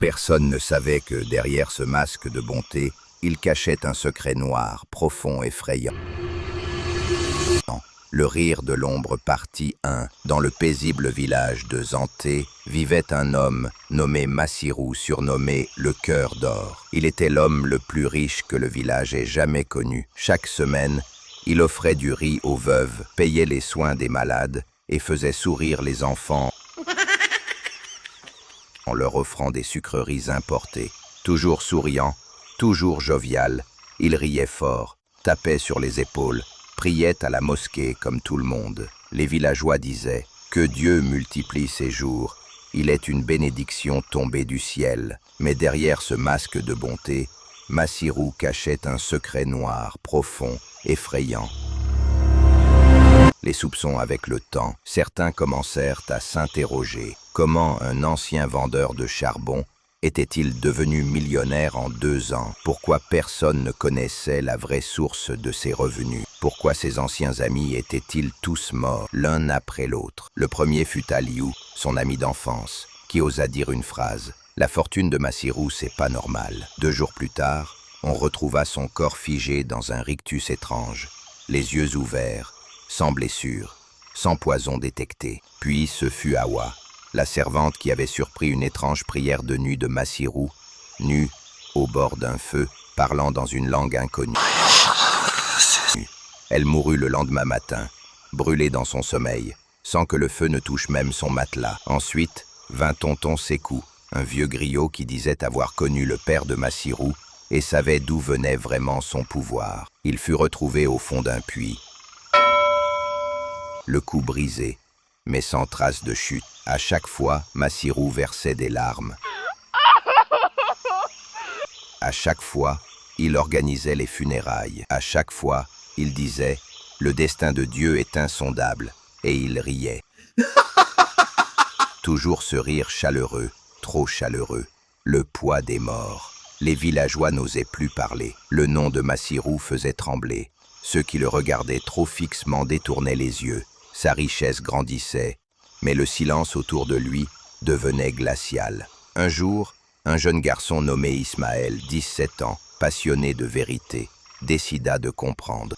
Personne ne savait que derrière ce masque de bonté, il cachait un secret noir, profond, effrayant. Le rire de l'ombre partit un. Dans le paisible village de Zanté vivait un homme nommé Massirou, surnommé le Cœur d'Or. Il était l'homme le plus riche que le village ait jamais connu. Chaque semaine, il offrait du riz aux veuves, payait les soins des malades et faisait sourire les enfants en leur offrant des sucreries importées. Toujours souriant, toujours jovial, il riait fort, tapait sur les épaules, priait à la mosquée comme tout le monde. Les villageois disaient « Que Dieu multiplie ses jours, il est une bénédiction tombée du ciel ». Mais derrière ce masque de bonté, Massirou cachait un secret noir, profond, effrayant. Les soupçons avec le temps, certains commencèrent à s'interroger. Comment un ancien vendeur de charbon était-il devenu millionnaire en 2 ans? Pourquoi personne ne connaissait la vraie source de ses revenus? Pourquoi ses anciens amis étaient-ils tous morts, l'un après l'autre? Le premier fut Aliou, son ami d'enfance, qui osa dire une phrase. La fortune de Massirou, c'est pas normal. 2 jours plus tard, on retrouva son corps figé dans un rictus étrange, les yeux ouverts, sans blessure, sans poison détecté. Puis ce fut Awa, la servante qui avait surpris une étrange prière de nuit de Massirou, nue, au bord d'un feu, parlant dans une langue inconnue. Elle mourut le lendemain matin, brûlée dans son sommeil, sans que le feu ne touche même son matelas. Ensuite vint tonton Sékou, un vieux griot qui disait avoir connu le père de Massirou et savait d'où venait vraiment son pouvoir. Il fut retrouvé au fond d'un puits, le cou brisé, mais sans trace de chute. À chaque fois, Massirou versait des larmes. À chaque fois, il organisait les funérailles. À chaque fois, il disait « Le destin de Dieu est insondable » et il riait. Toujours ce rire chaleureux, trop chaleureux, le poids des morts. Les villageois n'osaient plus parler. Le nom de Massirou faisait trembler. Ceux qui le regardaient trop fixement détournaient les yeux. Sa richesse grandissait, mais le silence autour de lui devenait glacial. Un jour, un jeune garçon nommé Ismaël, 17 ans, passionné de vérité, décida de comprendre.